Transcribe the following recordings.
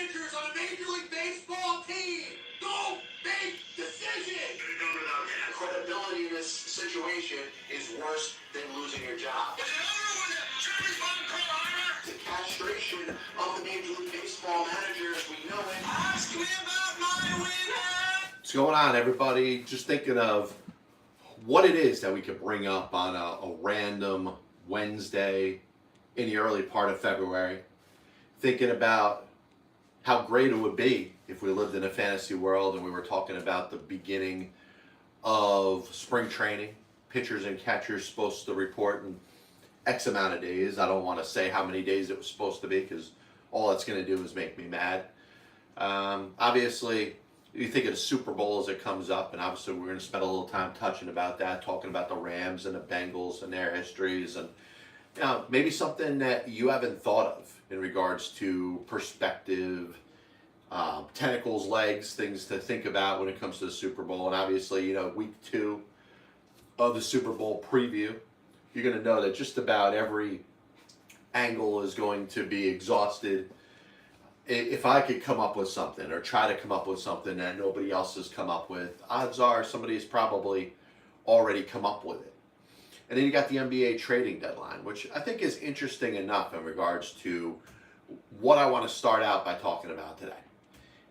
managers on a Major League Baseball team. Go make decisions. The credibility in this situation is worse than losing your job. The castration of the Major League Baseball manager as we know it. Ask me about my winner. What's going on, everybody? Just thinking of what it is that we could bring up on a random Wednesday in the early part of February. Thinking about how great it would be if we lived in a fantasy world and we were talking about the beginning of spring training. Pitchers and catchers supposed to report in X amount of days. I don't want to say how many days it was supposed to be because all that's going to do is make me mad. Obviously, you think of the Super Bowl as it comes up, and obviously we're going to spend a little time touching about that, talking about the Rams and the Bengals and their histories, and maybe something that you haven't thought of in regards to perspective, tentacles, legs, things to think about when it comes to the Super Bowl. And obviously, week 2 of the Super Bowl preview, you're going to know that just about every angle is going to be exhausted. If I could come up with something or try to come up with something that nobody else has come up with, odds are somebody's probably already come up with it. And then you got the NBA trading deadline, which I think is interesting enough in regards to what I want to start out by talking about today.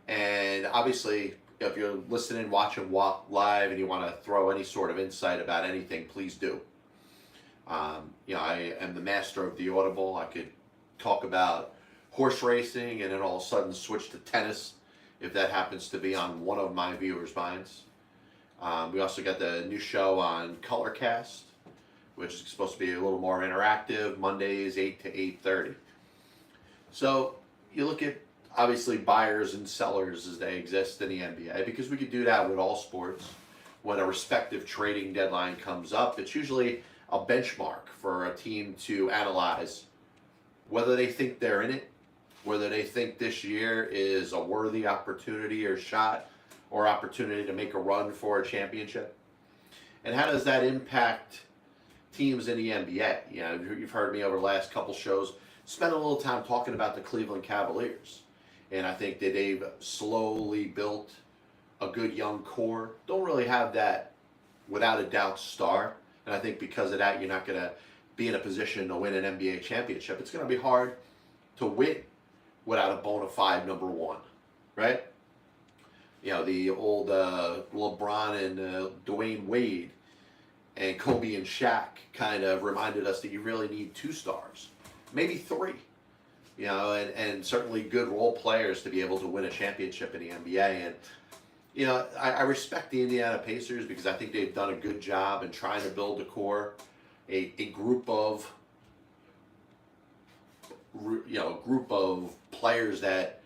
And obviously, if you're listening, watching live, and you want to throw any sort of insight about anything, please do. I am the master of the audible. I could talk about horse racing and then all of a sudden switch to tennis if that happens to be on one of my viewers' minds. We also got the new show on Colorcast, which is supposed to be a little more interactive, Mondays 8 to 8:30. So you look at, obviously, buyers and sellers as they exist in the NBA, because we could do that with all sports. When a respective trading deadline comes up, it's usually a benchmark for a team to analyze whether they think they're in it, whether they think this year is a worthy opportunity or shot or opportunity to make a run for a championship. And how does that impact teams in the NBA? You've heard me over the last couple shows spend a little time talking about the Cleveland Cavaliers. And I think that they've slowly built a good young core. Don't really have that, without a doubt, star. And I think because of that, you're not going to be in a position to win an NBA championship. It's going to be hard to win without a bona fide number one, right? The old LeBron and Dwayne Wade and Kobe and Shaq kind of reminded us that you really need 2 stars, maybe 3. And certainly good role players to be able to win a championship in the NBA. And, I respect the Indiana Pacers because I think they've done a good job in trying to build a core, a group of players that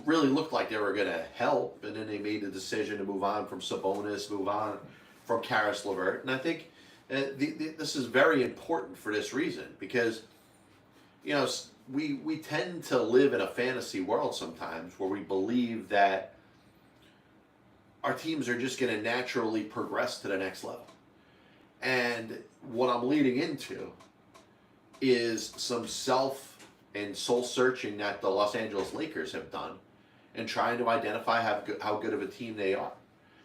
really looked like they were going to help, and then they made the decision to move on from Sabonis, move on from Karis LeVert. And I think this is very important for this reason because, we tend to live in a fantasy world sometimes where we believe that our teams are just going to naturally progress to the next level. And what I'm leading into is some self and soul searching that the Los Angeles Lakers have done and trying to identify how good of a team they are.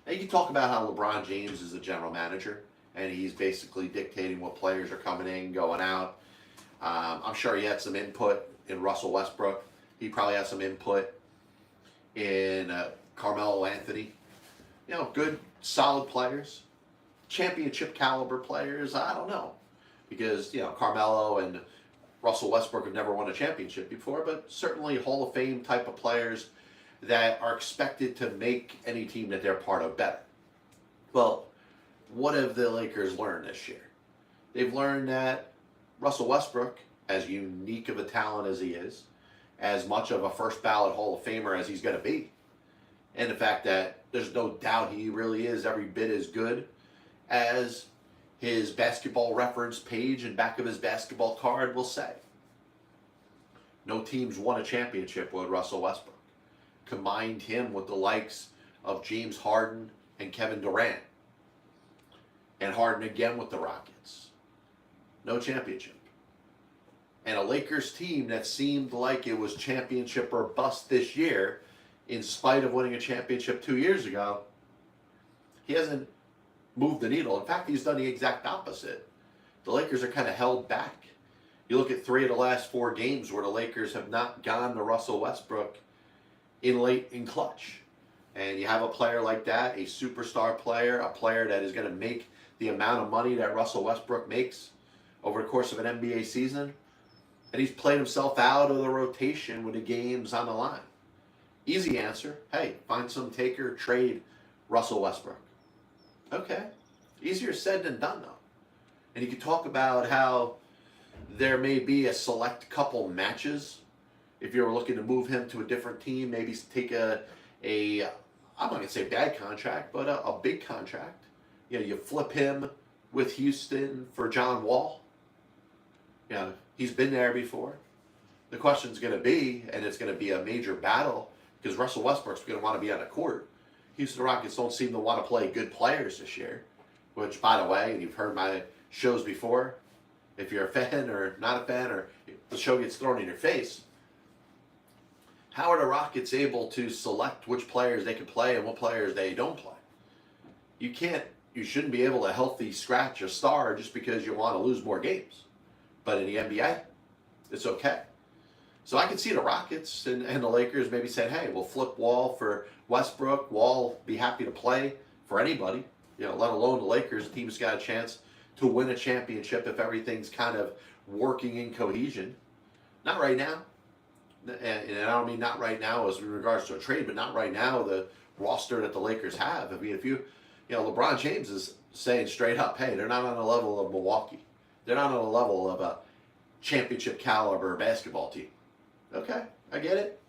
Now, you can talk about how LeBron James is the general manager and he's basically dictating what players are coming in, going out. I'm sure he had some input in Russell Westbrook. He probably had some input in Carmelo Anthony. Good, solid players. Championship caliber players, I don't know. Because, Carmelo and Russell Westbrook have never won a championship before, but certainly Hall of Fame type of players that are expected to make any team that they're part of better. Well, what have the Lakers learned this year? They've learned that Russell Westbrook, as unique of a talent as he is, as much of a first ballot Hall of Famer as he's going to be, and the fact that there's no doubt he really is every bit as good as his basketball reference page and back of his basketball card will say. No teams won a championship with Russell Westbrook. Combined him with the likes of James Harden and Kevin Durant. And Harden again with the Rockets. No championship. And a Lakers team that seemed like it was championship or bust this year, in spite of winning a championship 2 years ago, he hasn't moved the needle. In fact, he's done the exact opposite. The Lakers are kind of held back. You look at 3 of the last 4 games where the Lakers have not gone to Russell Westbrook in late in clutch. And you have a player like that, a superstar player, a player that is going to make the amount of money that Russell Westbrook makes over the course of an NBA season, and he's played himself out of the rotation with the games on the line. Easy answer. Hey, find some taker, trade Russell Westbrook. Okay. Easier said than done, though. And you can talk about how there may be a select couple matches if you're looking to move him to a different team, maybe take a I'm not going to say bad contract, but a big contract. You know, you flip him with Houston for John Wall. You know, he's been there before. The question's going to be, and it's going to be a major battle, because Russell Westbrook's going to want to be on the court. Houston Rockets don't seem to want to play good players this year, which, by the way, and you've heard my shows before, if you're a fan or not a fan, or the show gets thrown in your face, how are the Rockets able to select which players they can play and what players they don't play? You shouldn't be able to healthy scratch a star just because you want to lose more games. But in the NBA, it's okay. So I can see the Rockets and the Lakers maybe saying, hey, we'll flip Wall for Westbrook. Wall be happy to play for anybody, you know, let alone the Lakers. The team's got a chance to win a championship if everything's kind of working in cohesion. Not right now. And I don't mean not right now as in regards to a trade, but not right now, the roster that the Lakers have. I mean, if you know, LeBron James is saying straight up, hey, they're not on the level of Milwaukee. They're not on the level of a championship caliber basketball team. Okay, I get it.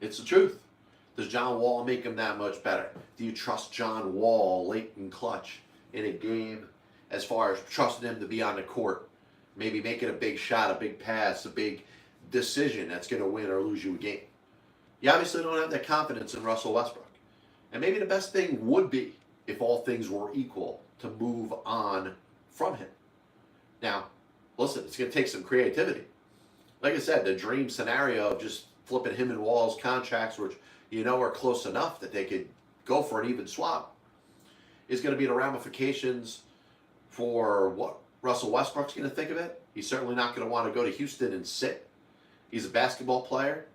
It's the truth. Does John Wall make him that much better? Do you trust John Wall late in clutch in a game as far as trusting him to be on the court? Maybe making a big shot, a big pass, a big decision that's going to win or lose you a game. You obviously don't have that confidence in Russell Westbrook. And maybe the best thing would be, if all things were equal, to move on from him. Now, listen, it's going to take some creativity. Like I said, the dream scenario of just flipping him and Wall's contracts, which you know are close enough that they could go for an even swap, is going to be the ramifications for what Russell Westbrook's going to think of it. He's certainly not going to want to go to Houston and sit. He's a basketball player.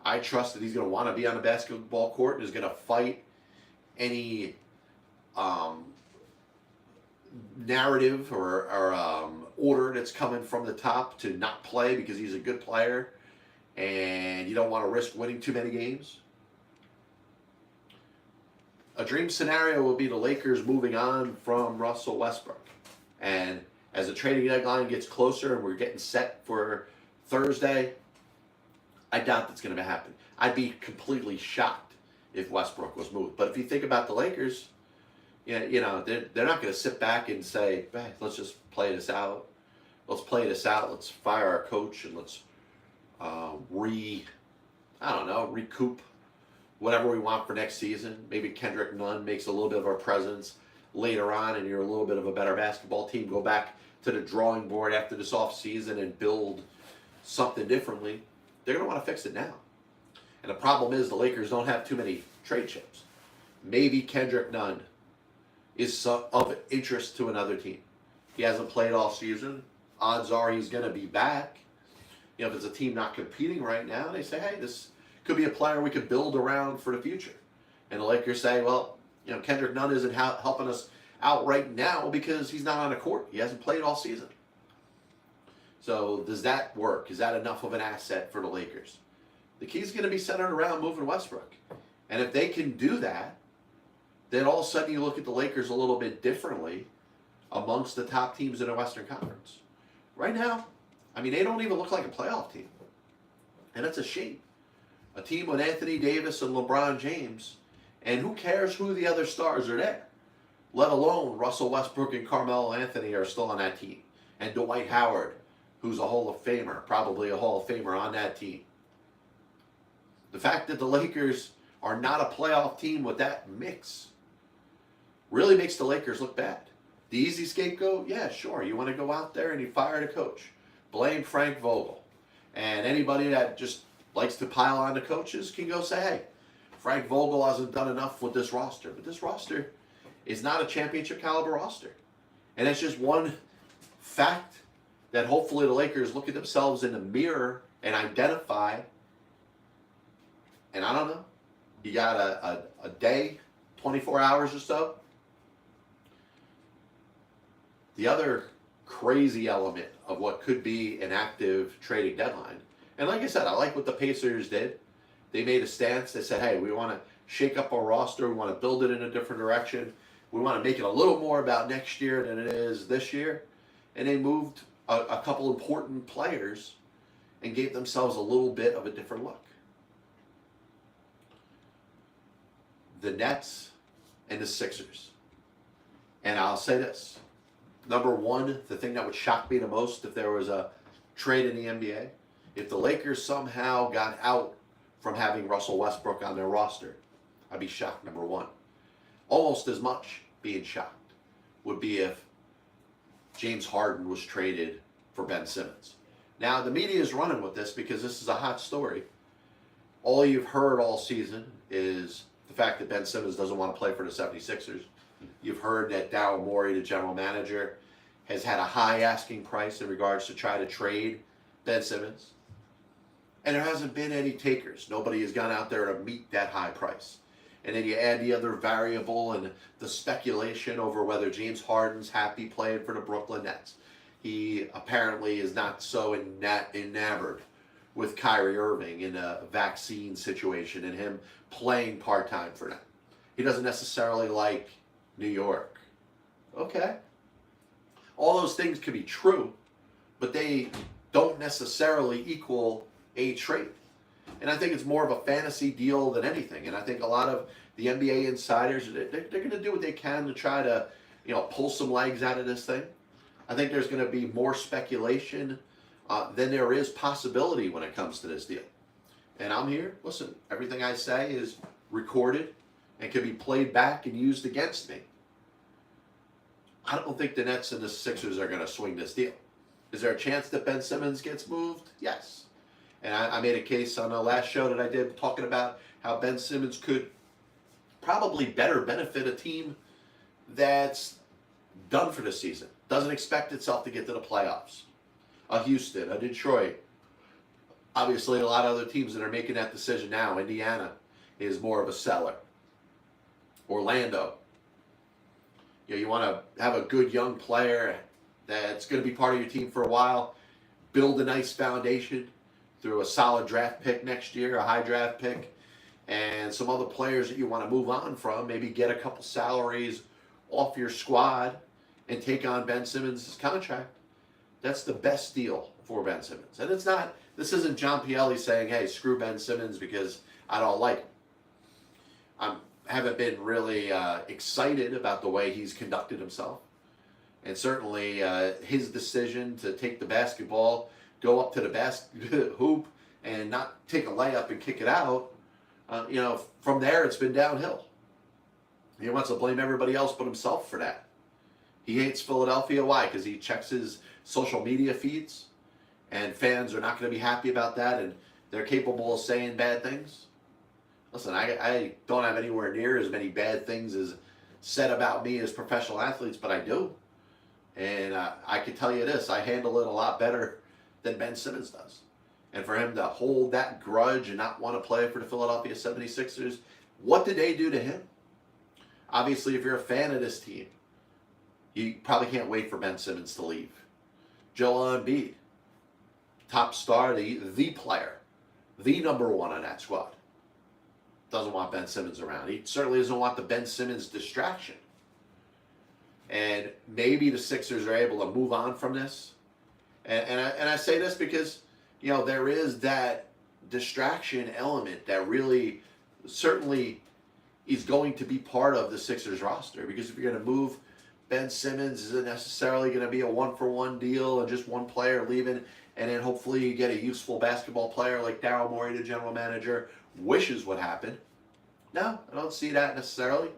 I trust that he's going to want to be on the basketball court and is going to fight any narrative or order that's coming from the top to not play because he's a good player and you don't want to risk winning too many games. A dream scenario will be the Lakers moving on from Russell Westbrook. And as the trading deadline gets closer and we're getting set for Thursday, I doubt that's going to happen. I'd be completely shocked if Westbrook was moved. But if you think about the Lakers, you know, they're not going to sit back and say, hey, let's just play this out. Let's play this out. Let's fire our coach and let's recoup whatever we want for next season. Maybe Kendrick Nunn makes a little bit of a presence later on and you're a little bit of a better basketball team. Go back to the drawing board after this offseason and build something differently. They're going to want to fix it now. And the problem is the Lakers don't have too many trade chips. Maybe Kendrick Nunn is of interest to another team. He hasn't played all season. Odds are he's going to be back. You know, if it's a team not competing right now, they say, hey, this could be a player we could build around for the future. And the Lakers say, well, you know, Kendrick Nunn isn't helping us out right now because he's not on the court. He hasn't played all season. So does that work? Is that enough of an asset for the Lakers? The key's going to be centered around moving Westbrook. And if they can do that, then all of a sudden you look at the Lakers a little bit differently amongst the top teams in the Western Conference. Right now, I mean, they don't even look like a playoff team. And it's a shame. A team with Anthony Davis and LeBron James, and who cares who the other stars are there? Let alone Russell Westbrook and Carmelo Anthony are still on that team. And Dwight Howard, who's a Hall of Famer, probably a Hall of Famer on that team. The fact that the Lakers are not a playoff team with that mix really makes the Lakers look bad. The easy scapegoat, yeah, sure. You want to go out there and you fire the coach. blame Frank Vogel. And anybody that just likes to pile on the coaches can go say, hey, Frank Vogel hasn't done enough with this roster. But this roster is not a championship caliber roster. And it's just one fact that hopefully the Lakers look at themselves in the mirror and identify. And I don't know, you got a day, 24 hours or so. The other crazy element of what could be an active trading deadline, and like I said, I like what the Pacers did. They made a stance. They said, hey, we want to shake up our roster. We want to build it in a different direction. We want to make it a little more about next year than it is this year. And they moved a couple important players and gave themselves a little bit of a different look. The Nets and the Sixers. And I'll say this. Number one, the thing that would shock me the most if there was a trade in the NBA, if the Lakers somehow got out from having Russell Westbrook on their roster, I'd be shocked, number one. Almost as much being shocked would be if James Harden was traded for Ben Simmons. Now, the media is running with this because this is a hot story. All you've heard all season is the fact that Ben Simmons doesn't want to play for the 76ers. You've heard that Daryl Morey, the general manager, has had a high asking price in regards to try to trade Ben Simmons. And there hasn't been any takers. Nobody has gone out there to meet that high price. And then you add the other variable and the speculation over whether James Harden's happy playing for the Brooklyn Nets. He apparently is not so enamored with Kyrie Irving in a vaccine situation and him playing part-time for them. He doesn't necessarily like New York. Okay. All those things could be true, but they don't necessarily equal a trade. And I think it's more of a fantasy deal than anything. And I think a lot of the NBA insiders, they're going to do what they can to try to, pull some legs out of this thing. I think there's going to be more speculation than there is possibility when it comes to this deal. And I'm here. Listen, everything I say is recorded and can be played back and used against me. I don't think the Nets and the Sixers are going to swing this deal. Is there a chance that Ben Simmons gets moved? Yes. And I made a case on the last show that I did talking about how Ben Simmons could probably better benefit a team that's done for the season, doesn't expect itself to get to the playoffs. A Houston, a Detroit. Obviously, a lot of other teams that are making that decision now. Indiana is more of a seller. Orlando. You want to have a good young player that's going to be part of your team for a while, build a nice foundation through a solid draft pick next year, a high draft pick, and some other players that you want to move on from, maybe get a couple salaries off your squad and take on Ben Simmons' contract. That's the best deal for Ben Simmons. And this isn't John Pielli saying, hey, screw Ben Simmons because I don't like him. I haven't been really excited about the way he's conducted himself. And certainly his decision to take the basketball, go up to the hoop, and not take a layup and kick it out, from there it's been downhill. He wants to blame everybody else but himself for that. He hates Philadelphia. Why? Because he checks his social media feeds, and fans are not going to be happy about that, and they're capable of saying bad things. Listen, I don't have anywhere near as many bad things as said about me as professional athletes, but I do. And I can tell you this, I handle it a lot better than Ben Simmons does. And for him to hold that grudge and not want to play for the Philadelphia 76ers, what did they do to him? Obviously, if you're a fan of this team, you probably can't wait for Ben Simmons to leave. Joel Embiid, top star, the player, the number one on that squad, doesn't want Ben Simmons around. He certainly doesn't want the Ben Simmons distraction. And maybe the Sixers are able to move on from this. And I say this because, there is that distraction element that really certainly is going to be part of the Sixers roster. Because if you're going to move Ben Simmons, is it necessarily going to be a one-for-one deal and just one player leaving, and then hopefully you get a useful basketball player like Daryl Morey, the general manager, wishes would happen? No, I don't see that necessarily.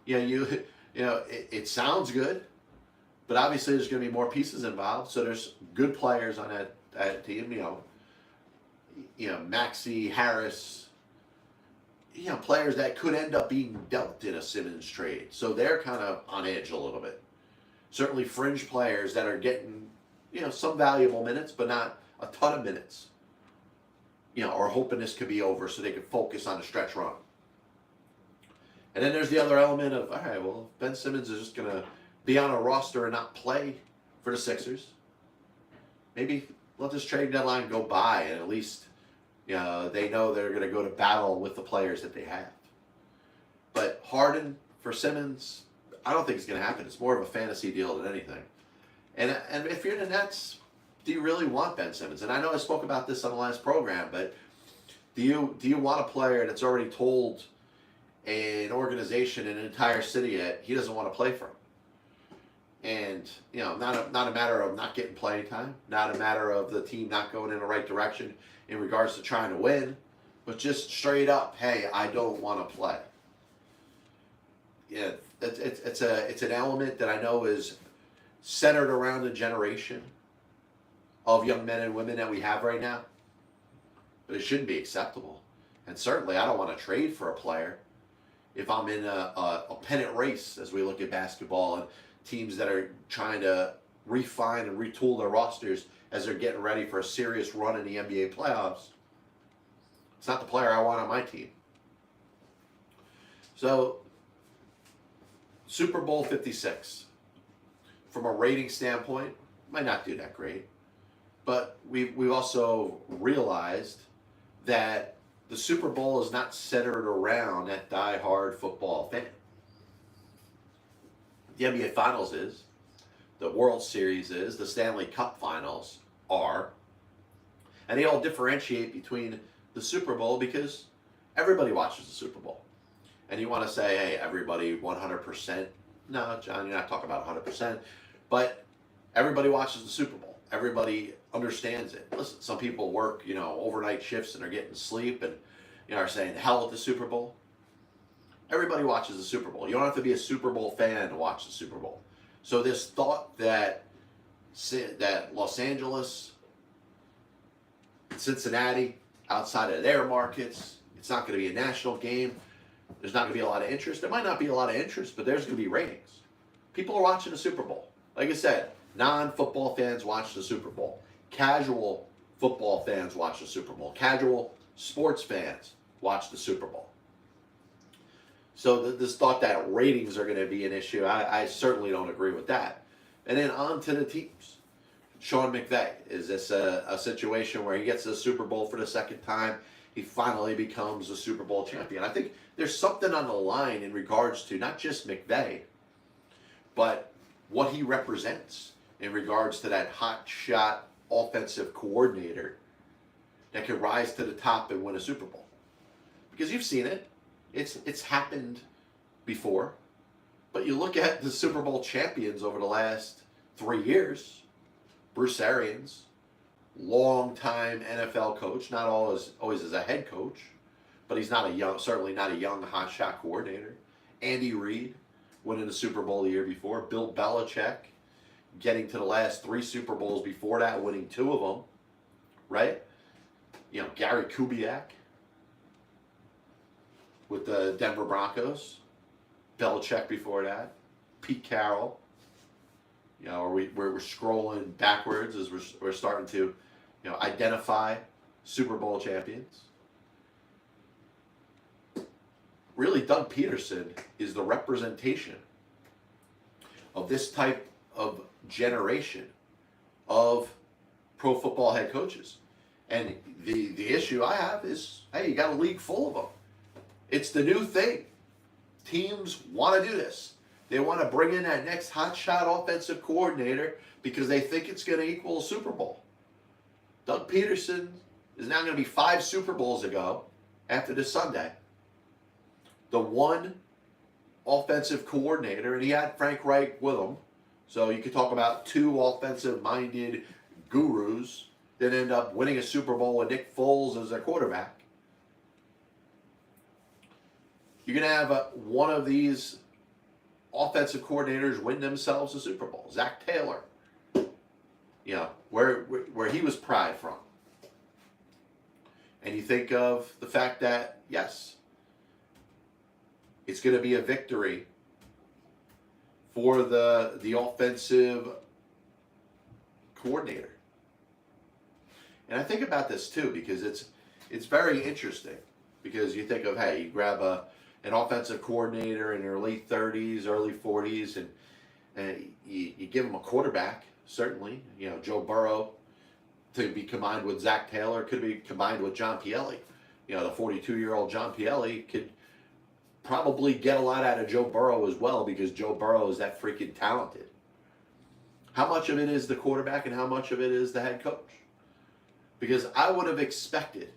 It sounds good, But obviously, there's going to be more pieces involved. So there's good players on that team. Maxey, Harris. Players that could end up being dealt in a Simmons trade. So they're kind of on edge a little bit. Certainly, fringe players that are getting some valuable minutes, but not a ton of minutes. Are hoping this could be over so they can focus on the stretch run. And then there's the other element of, all right, well, Ben Simmons is just going to be on a roster and not play for the Sixers. Maybe let this trade deadline go by and at least they know they're going to go to battle with the players that they have. But Harden for Simmons, I don't think it's going to happen. It's more of a fantasy deal than anything. And if you're the Nets, do you really want Ben Simmons? And I know I spoke about this on the last program, but do you want a player that's already told an organization, an entire city that he doesn't want to play for him? And not a matter of not getting playing time, not a matter of the team not going in the right direction in regards to trying to win, but just straight up, hey, I don't want to play. Yeah, it's an element that I know is centered around the generation of young men and women that we have right now, but it shouldn't be acceptable. And certainly, I don't want to trade for a player if I'm in a pennant race as we look at basketball and teams that are trying to refine and retool their rosters as they're getting ready for a serious run in the NBA playoffs. It's not the player I want on my team. So, Super Bowl 56, from a rating standpoint, might not do that great. But we've also realized that the Super Bowl is not centered around that die-hard football fan. The NBA Finals is, the World Series is, the Stanley Cup Finals are, and they all differentiate between the Super Bowl because everybody watches the Super Bowl. And you want to say, hey, everybody 100%. No, John, you're not talking about 100%, but everybody watches the Super Bowl. Everybody understands it. Listen, some people work, overnight shifts and are getting sleep and, are saying, hell with the Super Bowl. Everybody watches the Super Bowl. You don't have to be a Super Bowl fan to watch the Super Bowl. So this thought that Los Angeles, Cincinnati, outside of their markets, it's not going to be a national game. There's not going to be a lot of interest. There might not be a lot of interest, but there's going to be ratings. People are watching the Super Bowl. Like I said, non-football fans watch the Super Bowl. Casual football fans watch the Super Bowl. Casual sports fans watch the Super Bowl. So this thought that ratings are going to be an issue, I certainly don't agree with that. And then on to the teams. Sean McVeigh, is this a situation where he gets the Super Bowl for the second time? He finally becomes a Super Bowl champion. I think there's something on the line in regards to not just McVeigh, but what he represents in regards to that hot shot offensive coordinator that could rise to the top and win a Super Bowl. Because you've seen it. It's happened before. But you look at the Super Bowl champions over the last 3 years. Bruce Arians, long-time NFL coach, not always as a head coach, but he's certainly not a young hotshot coordinator. Andy Reid winning the Super Bowl the year before. Bill Belichick getting to the last 3 Super Bowls before that, winning 2 of them, right? Gary Kubiak with the Denver Broncos. Belichick before that. Pete Carroll. We're scrolling backwards as we're starting to, identify Super Bowl champions. Really, Doug Pederson is the representation of this type of generation of pro football head coaches. And the issue I have is, hey, you got a league full of them. It's the new thing. Teams want to do this. They want to bring in that next hotshot offensive coordinator because they think it's going to equal a Super Bowl. Doug Pederson is now going to be 5 Super Bowls ago after this Sunday. The one offensive coordinator, and he had Frank Reich with him. So you could talk about 2 offensive-minded gurus that end up winning a Super Bowl with Nick Foles as their quarterback. You're going to have one of these offensive coordinators win themselves a Super Bowl. Zach Taylor, you know, where he was pried from. And you think of the fact that, yes, it's going to be a victory for the offensive coordinator. And I think about this too, because it's very interesting. Because you think of, hey, you grab an offensive coordinator in their late 30s, early 40s, and you give them a quarterback, certainly. You know, Joe Burrow to be combined with Zach Taylor, could be combined with John Pielli. You know, the 42-year-old John Pielli could probably get a lot out of Joe Burrow as well, because Joe Burrow is that freaking talented. How much of it is the quarterback and how much of it is the head coach? Because I would have expected,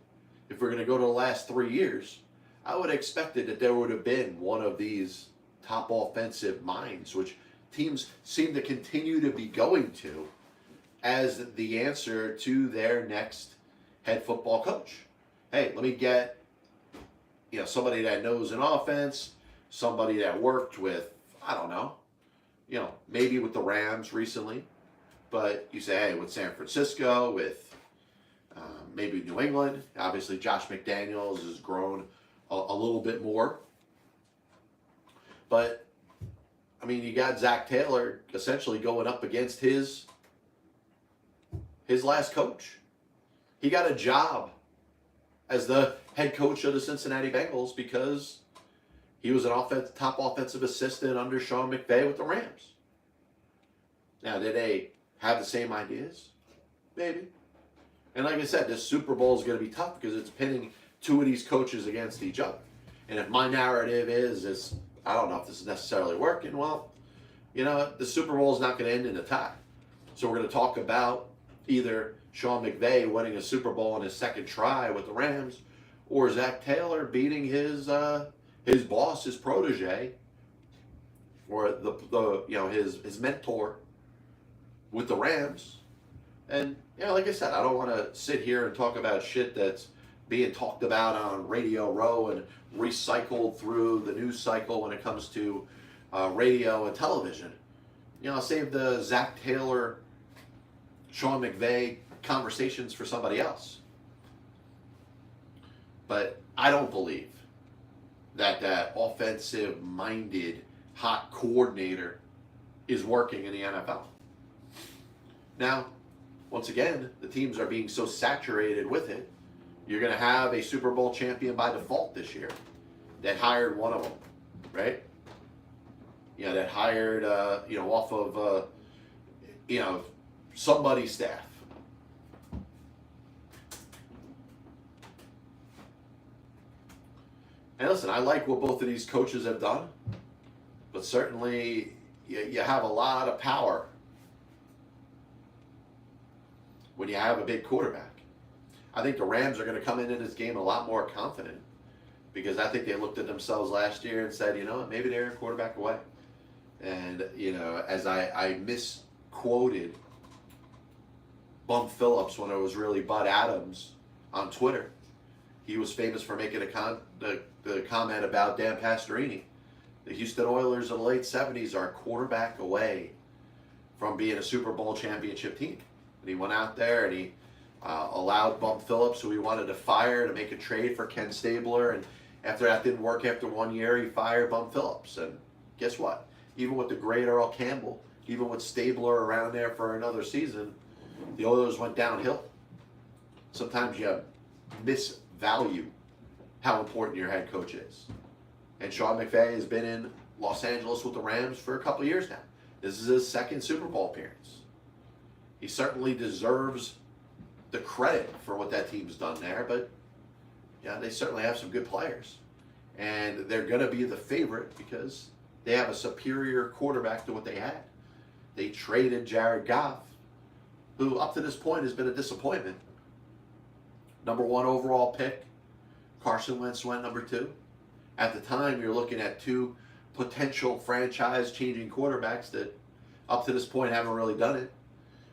if we're going to go to the last 3 years, I would have expected that there would have been one of these top offensive minds, which teams seem to continue to be going to as the answer to their next head football coach. Hey, let me get, you know, somebody that knows an offense, somebody that worked with, I don't know, you know, maybe with the Rams recently, but you say, hey, with San Francisco, with maybe New England. Obviously, Josh McDaniels has grown a little bit more. But, I mean, you got Zach Taylor essentially going up against his last coach. He got a job as the head coach of the Cincinnati Bengals because he was an top offensive assistant under Sean McVeigh with the Rams. Now, did they have the same ideas? Maybe. And like I said, this Super Bowl is going to be tough because it's pitting two of these coaches against each other. And if my narrative is I don't know if this is necessarily working, well, you know, the Super Bowl is not going to end in a tie. So we're going to talk about either Sean McVay winning a Super Bowl in his second try with the Rams, or Zach Taylor beating his boss, his protege, or the you know his mentor with the Rams. And you know, like I said, I don't want to sit here and talk about shit that's being talked about on Radio Row and recycled through the news cycle when it comes to radio and television. You know, I'll save the Zach Taylor, Sean McVay conversations for somebody else. But I don't believe that offensive-minded, hot coordinator is working in the NFL. Now, once again, the teams are being so saturated with it, you're going to have a Super Bowl champion by default this year that hired one of them, right? You know, that hired, off of, somebody's staff. And listen, I like what both of these coaches have done, but certainly you have a lot of power when you have a big quarterback. I think the Rams are going to come into this game a lot more confident because I think they looked at themselves last year and said, you know, maybe they're a quarterback away. And, you know, as I misquoted Bump Phillips when it was really Bud Adams on Twitter, he was famous for making the comment about Dan Pastorini. The Houston Oilers of the late 70s are a quarterback away from being a Super Bowl championship team. And he went out there and he allowed Bump Phillips, who he wanted to fire, to make a trade for Ken Stabler. And after that didn't work after 1 year, he fired Bump Phillips. And guess what? Even with the great Earl Campbell, even with Stabler around there for another season, the Oilers went downhill. Sometimes you misvalue how important your head coach is. And Sean McVay has been in Los Angeles with the Rams for a couple of years now. This is his second Super Bowl appearance. He certainly deserves the credit for what that team's done there, but yeah, they certainly have some good players. And they're going to be the favorite because they have a superior quarterback to what they had. They traded Jared Goff, who up to this point has been a disappointment. Number 1 overall pick. Carson Wentz went number 2. At the time, you're looking at 2 potential franchise-changing quarterbacks that up to this point haven't really done it.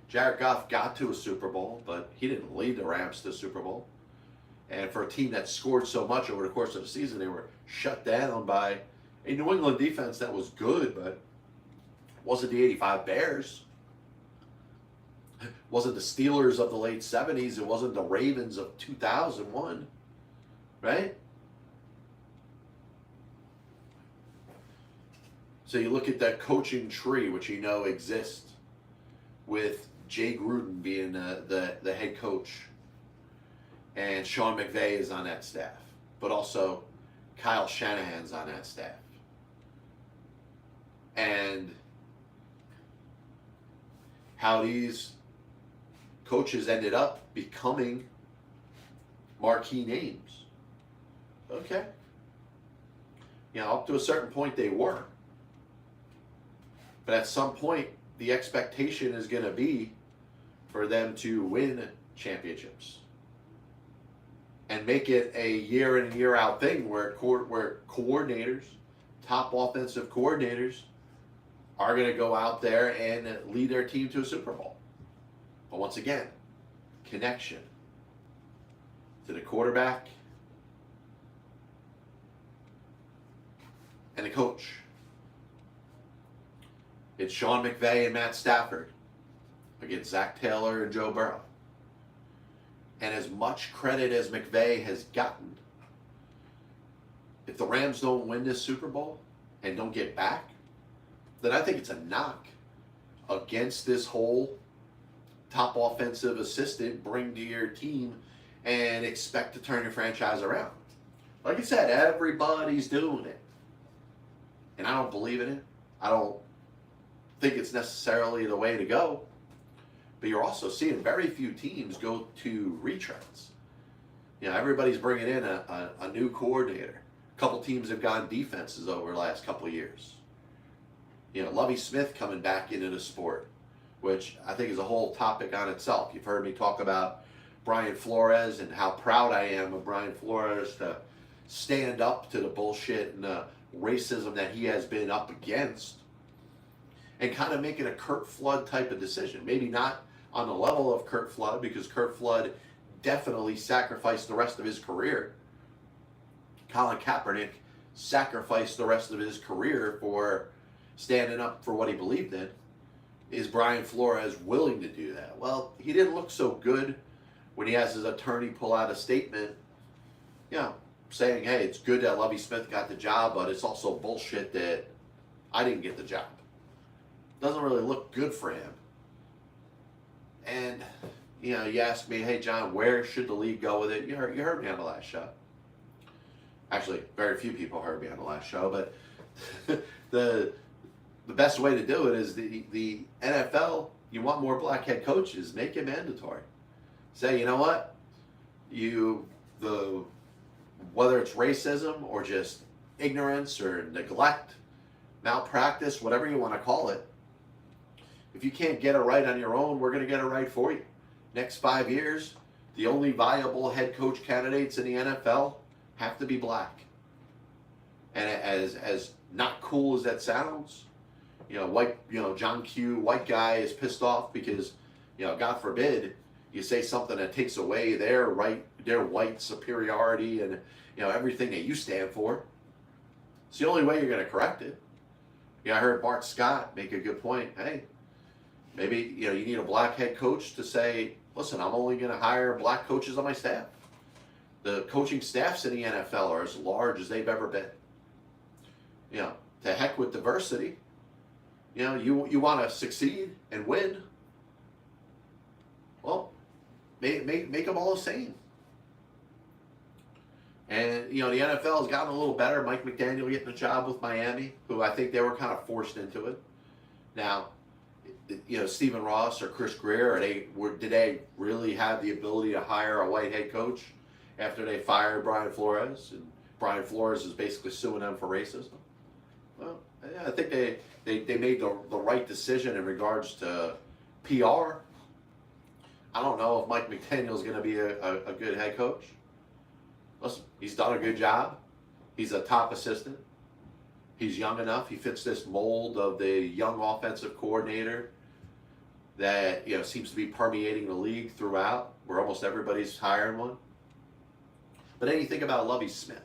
Jared Goff got to a Super Bowl, but he didn't lead the Rams to the Super Bowl. And for a team that scored so much over the course of the season, they were shut down by, a New England defense that was good, but wasn't the '85 Bears. It wasn't the Steelers of the late '70s. It wasn't the Ravens of 2001, right? So you look at that coaching tree, which you know exists, with Jay Gruden being the head coach, and Sean McVay is on that staff, but also Kyle Shanahan's on that staff. And how these coaches ended up becoming marquee names. Okay. You know, up to a certain point they were. But at some point, the expectation is going to be for them to win championships and make it a year in and year out thing where coordinators, top offensive coordinators, are going to go out there and lead their team to a Super Bowl. But once again, connection to the quarterback and the coach. It's Sean McVay and Matt Stafford against Zach Taylor and Joe Burrow. And as much credit as McVay has gotten, if the Rams don't win this Super Bowl and don't get back, then I think it's a knock against this whole top offensive assistant bring to your team and expect to turn your franchise around. Like I said, everybody's doing it. And I don't believe in it. I don't think it's necessarily the way to go. But you're also seeing very few teams go to retreads. You know, everybody's bringing in a new coordinator. A couple teams have gone defenses over the last couple of years. You know, Lovie Smith coming back into the sport, which I think is a whole topic on itself. You've heard me talk about Brian Flores and how proud I am of Brian Flores to stand up to the bullshit and the racism that he has been up against and kind of making a Curt Flood type of decision. Maybe not on the level of Curt Flood, because Curt Flood definitely sacrificed the rest of his career. Colin Kaepernick sacrificed the rest of his career for standing up for what he believed in. Is Brian Flores willing to do that? Well, he didn't look so good when he has his attorney pull out a statement, you know, saying, hey, it's good that Lovie Smith got the job, but it's also bullshit that I didn't get the job. Doesn't really look good for him. And, you know, you ask me, hey, John, where should the league go with it? You heard me on the last show. Actually, very few people heard me on the last show, but the best way to do it is the NFL, you want more black head coaches, make it mandatory. Say, you know what? Whether it's racism or just ignorance or neglect, malpractice, whatever you want to call it, if you can't get it right on your own, we're going to get it right for you. Next 5 years, the only viable head coach candidates in the NFL have to be black. And as not cool as that sounds, John Q, white guy, is pissed off because, God forbid, you say something that takes away their white superiority and, everything that you stand for. It's the only way you're going to correct it. I heard Bart Scott make a good point. Hey, maybe, you need a black head coach to say, listen, I'm only going to hire black coaches on my staff. The coaching staffs in the NFL are as large as they've ever been. To heck with diversity. You want to succeed and win. Well, make them all the same. And, the NFL has gotten a little better. Mike McDaniel getting a job with Miami, who I think they were kind of forced into it. Now, Stephen Ross or Chris Greer, did they really have the ability to hire a white head coach after they fired Brian Flores? And Brian Flores is basically suing them for racism. Well, I think they made the right decision in regards to PR. I don't know if Mike McDaniel is going to be a good head coach. Listen, he's done a good job. He's a top assistant. He's young enough. He fits this mold of the young offensive coordinator that seems to be permeating the league throughout, where almost everybody's hiring one. But then you think about Lovie Smith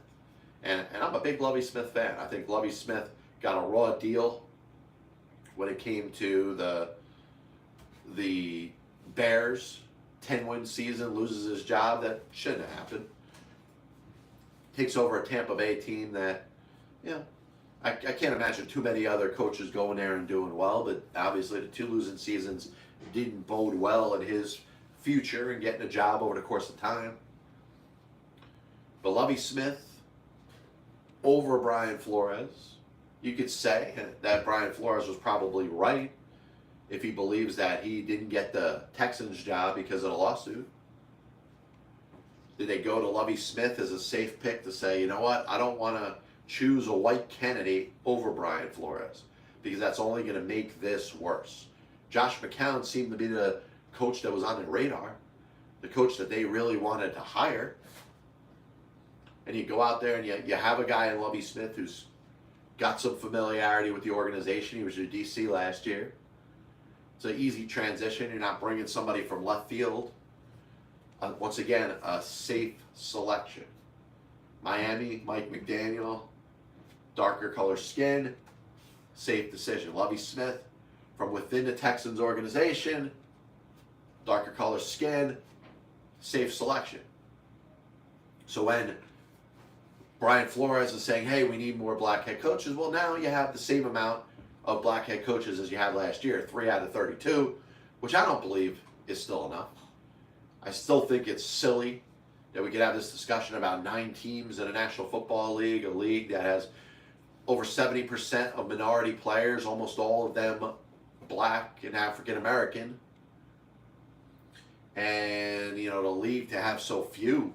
And I'm a big Lovie Smith fan. I think Lovie Smith got a raw deal when it came to the Bears 10-win season, loses his job. That shouldn't have happened. Takes over a Tampa Bay team that, I can't imagine too many other coaches going there and doing well, but obviously the 2 losing seasons didn't bode well in his future and getting a job over the course of time. But Lovie Smith over Brian Flores, you could say that Brian Flores was probably right if he believes that he didn't get the Texans job because of the lawsuit. Did they go to Lovie Smith as a safe pick to say, you know what, I don't want to choose a white candidate over Brian Flores because that's only going to make this worse? Josh McCown seemed to be the coach that was on the radar, the coach that they really wanted to hire. And you go out there and you have a guy in Lovie Smith who's got some familiarity with the organization. He was your DC last year. It's an easy transition. You're not bringing somebody from left field. Once again, a safe selection. Miami, Mike McDaniel, darker color skin, safe decision. Lovie Smith from within the Texans organization, darker color skin, safe selection. So when Brian Flores is saying, hey, we need more black head coaches, well, now you have the same amount of black head coaches as you had last year, 3 out of 32, which I don't believe is still enough. I still think it's silly that we could have this discussion about 9 teams in a National Football League, a league that has over 70% of minority players, almost all of them black and African American. And, the league to have so few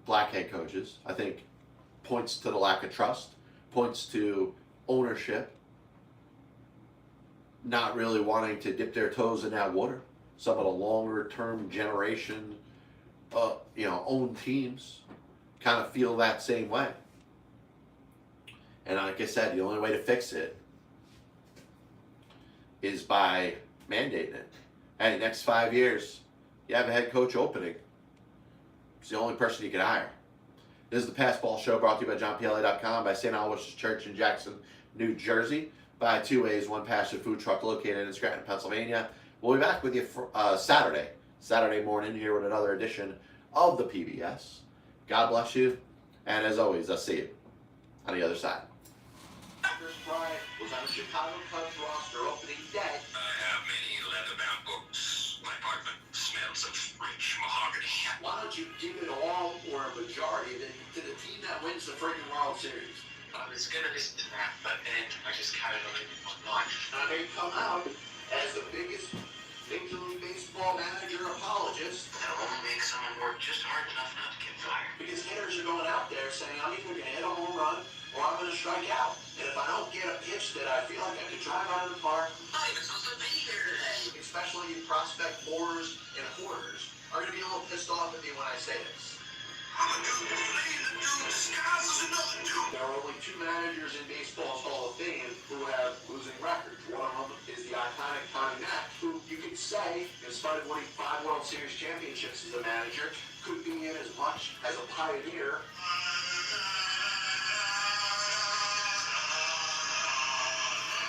black head coaches, I think, points to the lack of trust, points to ownership, not really wanting to dip their toes in that water. Some of the longer term generation, owned teams kind of feel that same way. And like I said, the only way to fix it is by mandating it. Hey, next 5 years, you have a head coach opening. It's the only person you can hire. This is the Pass Ball Show, brought to you by JohnPLA.com, by St. Aloysius Church in Jackson, New Jersey, by 2A's One Passion Food Truck located in Scranton, Pennsylvania. We'll be back with you for, Saturday morning here with another edition of the PBS. God bless you, and as always, I'll see you on the other side. Chris Bryant was on the Chicago Cubs roster opening day. I have many leather-bound books. My apartment smells of rich mahogany. Why don't you give it all or a majority of it to the team that wins the freaking World Series? I was going to listen to that, but then I just carried on in my life. And they come out as the biggest Major League Baseball manager apologist. That'll only make someone work just hard enough not to get fired. Because hitters are going out there saying, I'm either going to hit a home run or I'm going to strike out. And if I don't get a pitch that I feel like I could drive out of the park, I'm not even supposed to be here today. Especially prospect whores and hoarders are going to be a little pissed off at me when I say this. I'm a dude playing a dude disguised as another dude. There are only 2 managers in baseball's Hall of Fame who have losing records. One of them is the iconic Tommy Mack, who you could say, in spite of winning 5 World Series championships as a manager, could be in as much as a pioneer.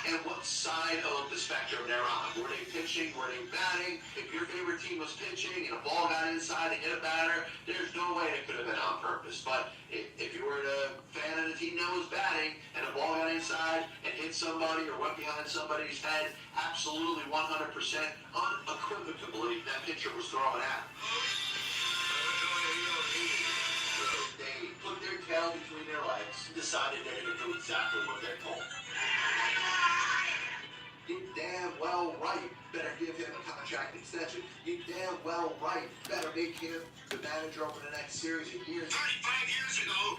And what side of the spectrum they're on? Were they pitching? Were they batting? If your favorite team was pitching and a ball got inside and hit a batter, there's no way it could have been on purpose. But if you were a fan of the team that was batting and a ball got inside and hit somebody or went behind somebody's head, absolutely 100% unequivocally that pitcher was throwing at. They put their tail between their legs and decided they're going to do exactly what they're told. You damn well right better give him a contract extension. You damn well right better make him the manager over the next series of years. 35 years ago,